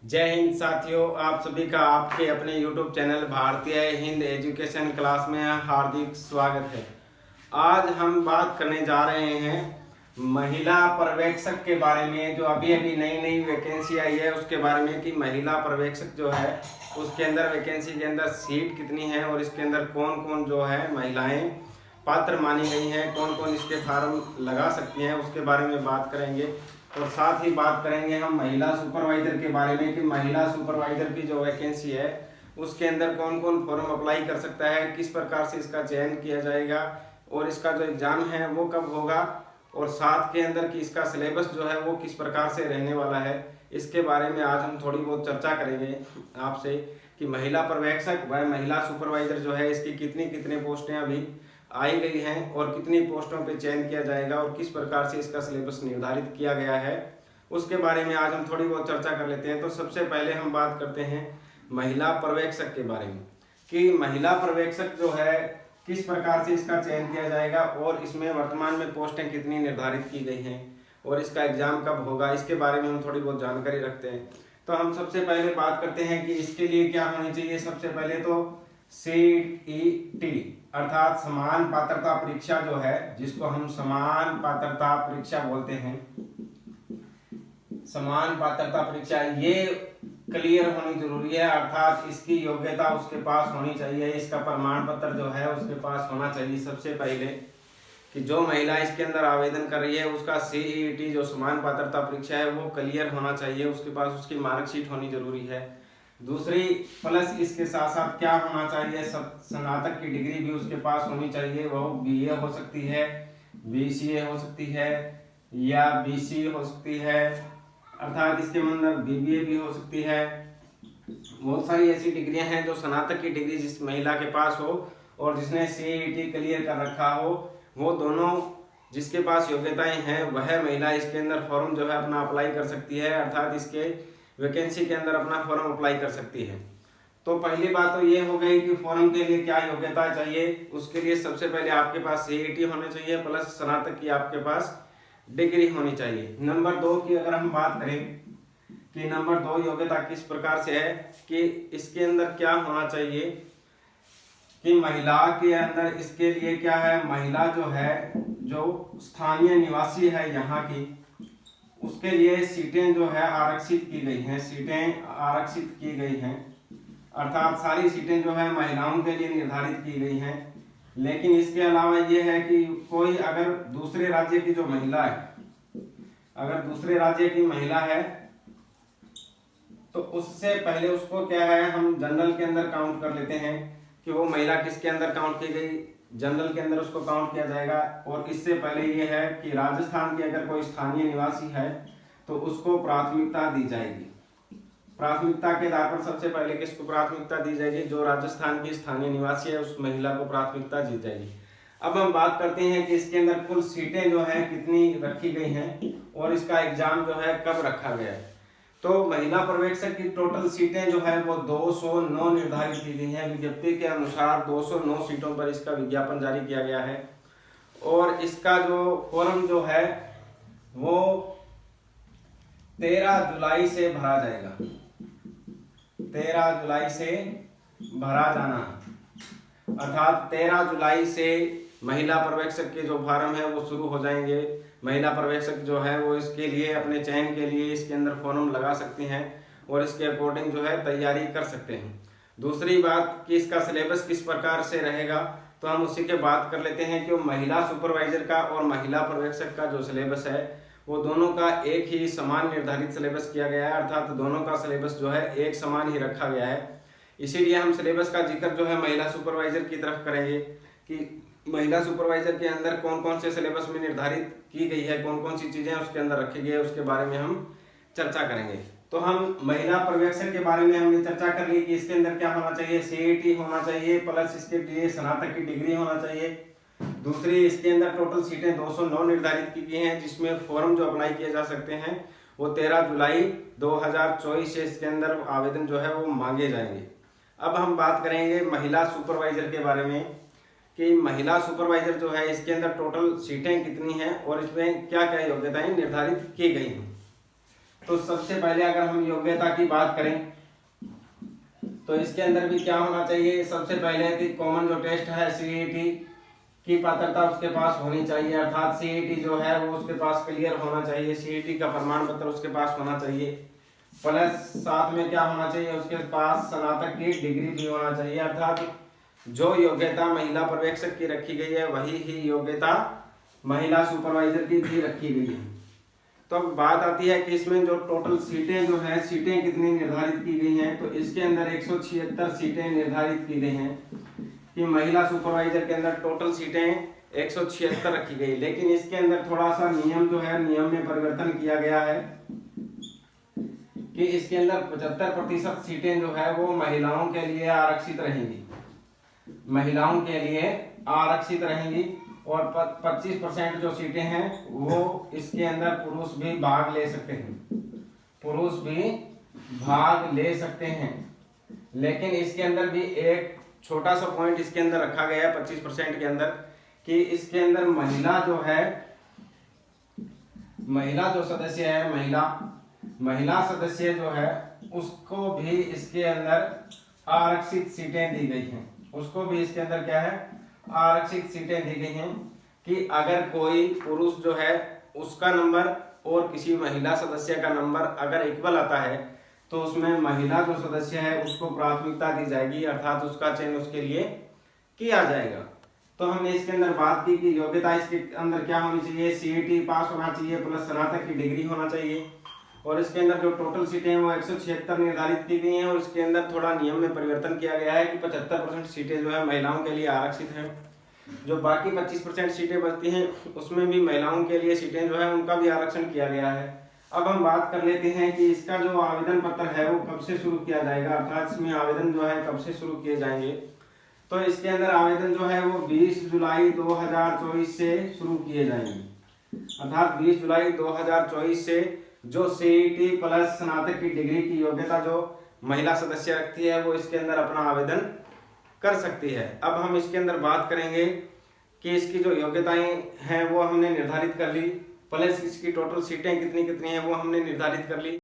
जय हिंद साथियों, आप सभी का आपके अपने YouTube चैनल भारतीय हिंद एजुकेशन क्लास में हार्दिक स्वागत है। आज हम बात करने जा रहे हैं महिला पर्यवेक्षक के बारे में, जो अभी अभी नई नई वैकेंसी आई है उसके बारे में कि महिला पर्यवेक्षक जो है उसके अंदर वैकेंसी के अंदर सीट कितनी है और इसके अंदर कौन कौन जो है महिलाएं पात्र मानी गई हैं, कौन कौन इसके फार्म लगा सकती हैं, उसके बारे में बात करेंगे। और साथ ही बात करेंगे हम महिला सुपरवाइजर के बारे में कि महिला सुपरवाइजर की जो वैकेंसी है उसके अंदर कौन कौन फॉर्म अप्लाई कर सकता है, किस प्रकार से इसका चयन किया जाएगा और इसका जो एग्ज़ाम है वो कब होगा, और साथ के अंदर कि इसका सिलेबस जो है वो किस प्रकार से रहने वाला है। इसके बारे में आज हम थोड़ी बहुत चर्चा करेंगे आपसे कि महिला पर्यवेक्षक व महिला सुपरवाइजर जो है इसकी कितनी पोस्टें अभी आई गई हैं और कितनी पोस्टों पे चयन किया जाएगा और किस प्रकार से इसका सिलेबस निर्धारित किया गया है, उसके बारे में आज हम थोड़ी बहुत चर्चा कर लेते हैं। तो सबसे पहले हम बात करते हैं महिला पर्यवेक्षक के बारे में कि महिला पर्यवेक्षक जो है किस प्रकार से इसका चयन किया जाएगा और इसमें वर्तमान में पोस्टें कितनी निर्धारित की गई हैं और इसका एग्जाम कब होगा, इसके बारे में हम थोड़ी बहुत जानकारी रखते हैं। तो हम सबसे पहले बात करते हैं कि इसके लिए क्या होनी चाहिए। सबसे पहले तो CET अर्थात समान पात्रता परीक्षा जो है, जिसको हम समान पात्रता परीक्षा बोलते हैं, समान पात्रता परीक्षा ये क्लियर होनी जरूरी है। अर्थात इसकी योग्यता उसके पास होनी चाहिए, इसका प्रमाण पत्र जो है उसके पास होना चाहिए। सबसे पहले कि जो महिला इसके अंदर आवेदन कर रही है उसका CET जो समान पात्रता परीक्षा है वो क्लियर होना चाहिए, उसके पास उसकी मार्कशीट होनी जरूरी है। दूसरी प्लस इसके साथ साथ क्या होना चाहिए, स्नातक की डिग्री भी उसके पास होनी चाहिए। वो BA हो सकती है, BCA हो सकती है या BC हो सकती है, अर्थात इसके अंदर BBA भी हो सकती है। बहुत सारी ऐसी डिग्रियां हैं जो स्नातक की डिग्री जिस महिला के पास हो और जिसने CET क्लियर कर रखा हो, वो दोनों जिसके पास योग्यताएं हैं वह महिला इसके अंदर फॉर्म जो है अपना अप्लाई कर सकती है, अर्थात इसके वैकेंसी के अंदर अपना फॉर्म अप्लाई कर सकती है। तो पहली बात तो ये हो गई कि फॉर्म के लिए क्या योग्यता चाहिए। उसके लिए सबसे पहले आपके पास CET होना चाहिए प्लस स्नातक की आपके पास डिग्री होनी चाहिए। नंबर 2 की अगर हम बात करें कि नंबर 2 योग्यता किस प्रकार से है कि इसके अंदर क्या होना चाहिए कि महिला के अंदर इसके लिए क्या है, महिला जो है जो स्थानीय निवासी है यहाँ की, उसके लिए सीटें जो है आरक्षित की गई हैं, सीटें आरक्षित की गई हैं, अर्थात सारी सीटें जो है महिलाओं के लिए निर्धारित की गई हैं। लेकिन इसके अलावा ये है कि कोई अगर दूसरे राज्य की जो महिला है, अगर दूसरे राज्य की महिला है तो उससे पहले उसको क्या है, हम जनरल के अंदर काउंट कर लेते हैं कि वो महिला किसके अंदर काउंट की गई, जनरल के अंदर उसको काउंट किया जाएगा। और इससे पहले ये है कि राजस्थान की अगर कोई स्थानीय निवासी है तो उसको प्राथमिकता दी जाएगी। प्राथमिकता के आधार पर सबसे पहले किसको प्राथमिकता दी जाएगी, जो राजस्थान की स्थानीय निवासी है उस महिला को प्राथमिकता दी जाएगी। अब हम बात करते हैं कि इसके अंदर कुल सीटें जो है कितनी रखी गई हैं और इसका एग्जाम जो है कब रखा गया है। तो महिला पर्यवेक्षक की टोटल सीटें जो है वो 209 निर्धारित की गई हैं। विज्ञप्ति के अनुसार 209 सीटों पर इसका विज्ञापन जारी किया गया है और इसका जो फॉर्म जो है वो 13 जुलाई से भरा जाएगा, 13 जुलाई से भरा जाना, अर्थात 13 जुलाई से महिला पर्यवेक्षक के जो फॉर्म है वो शुरू हो जाएंगे। महिला पर्यवेक्षक जो है वो इसके लिए अपने चयन के लिए इसके अंदर फॉर्म लगा सकती हैं और इसके अकॉर्डिंग जो है तैयारी कर सकते हैं। दूसरी बात कि इसका सिलेबस किस प्रकार से रहेगा, तो हम उसी के बात कर लेते हैं कि महिला सुपरवाइजर का और महिला पर्यवेक्षक का जो सिलेबस है वो दोनों का एक ही समान निर्धारित सिलेबस किया गया है, अर्थात दोनों का सिलेबस जो है एक समान ही रखा गया है। इसीलिए हम सिलेबस का जिक्र जो है महिला सुपरवाइजर की तरफ करेंगे कि महिला सुपरवाइजर के अंदर कौन कौन से सिलेबस में निर्धारित की गई है, कौन कौन सी चीजें उसके अंदर रखी गई है, उसके बारे में हम चर्चा करेंगे। तो हम महिला पर्यवेक्षक के बारे में हमने चर्चा कर ली कि इसके अंदर क्या होना चाहिए, CET होना चाहिए प्लस इसके लिए स्नातक की डिग्री होना चाहिए। दूसरी, इसके अंदर टोटल सीटें 209 निर्धारित की गई हैं, जिसमें फॉर्म जो अप्लाई किए जा सकते हैं वो 13 जुलाई 2024 से इसके अंदर आवेदन जो है वो मांगे जाएंगे। अब हम बात करेंगे महिला सुपरवाइजर के बारे में कि महिला सुपरवाइजर जो है इसके अंदर टोटल सीटें कितनी हैं और इसमें क्या क्या योग्यताएं निर्धारित की गई हैं। तो सबसे पहले अगर हम योग्यता की बात करें तो इसके अंदर भी क्या होना चाहिए, सबसे पहले कि कॉमन जो टेस्ट है सीईटी की पात्रता उसके पास होनी चाहिए, अर्थात सीईटी जो है वो उसके पास क्लियर होना चाहिए, सीईटी का प्रमाण पत्र उसके पास होना चाहिए, प्लस साथ में क्या होना चाहिए, उसके पास स्नातक की डिग्री भी होना चाहिए। अर्थात जो योग्यता महिला पर्यवेक्षक की रखी गई है वही ही योग्यता महिला सुपरवाइजर की भी रखी गई है। तो अब बात आती है कि इसमें जो टोटल सीटें जो है, सीटें कितनी निर्धारित की गई हैं, तो इसके अंदर 176 सीटें निर्धारित की गई हैं कि महिला सुपरवाइजर के अंदर टोटल सीटें 176 रखी गई। लेकिन इसके अंदर थोड़ा सा नियम जो है, नियम में परिवर्तन किया गया है कि इसके अंदर 75% सीटें जो है वो महिलाओं के लिए आरक्षित रहेंगी, महिलाओं के लिए आरक्षित रहेंगी, और 25% जो सीटें हैं वो इसके अंदर पुरुष भी भाग ले सकते हैं, पुरुष भी भाग ले सकते हैं। लेकिन इसके अंदर भी एक छोटा सा पॉइंट इसके अंदर रखा गया है 25% के अंदर कि इसके अंदर महिला जो है, महिला जो सदस्य है, महिला सदस्य जो है उसको भी इसके अंदर आरक्षित सीटें दी गई हैं, उसको भी इसके अंदर क्या है, आरक्षित सीटें दी गई हैं कि अगर कोई पुरुष जो है उसका नंबर और किसी महिला सदस्य का नंबर अगर इक्वल आता है तो उसमें महिला जो सदस्य है उसको प्राथमिकता दी जाएगी, अर्थात उसका चयन उसके लिए किया जाएगा। तो हमने इसके अंदर बात की कि योग्यता इसके अंदर क्या होनी चाहिए, सीईटी पास होना चाहिए, प्लस स्नातक की डिग्री होना चाहिए, और इसके अंदर जो टोटल सीटें हैं वो 176 निर्धारित की गई हैं, और इसके अंदर थोड़ा नियम में परिवर्तन किया गया है कि 75% सीटें जो है महिलाओं के लिए आरक्षित हैं, जो बाकी 25% सीटें बचती हैं उसमें भी महिलाओं के लिए सीटें जो है उनका भी आरक्षण किया गया है। अब हम बात कर लेते हैं कि इसका जो आवेदन पत्र है वो कब से शुरू किया जाएगा, अर्थात इसमें आवेदन जो है कब से शुरू किए जाएंगे। तो इसके अंदर आवेदन जो है वो 20 जुलाई 2024 से शुरू किए जाएंगे, अर्थात 20 जुलाई 2024 से जो सीईटी प्लस स्नातक की डिग्री की योग्यता जो महिला सदस्य रखती है वो इसके अंदर अपना आवेदन कर सकती है। अब हम इसके अंदर बात करेंगे कि इसकी जो योग्यताएं हैं वो हमने निर्धारित कर ली, प्लस इसकी टोटल सीटें कितनी कितनी हैं वो हमने निर्धारित कर ली।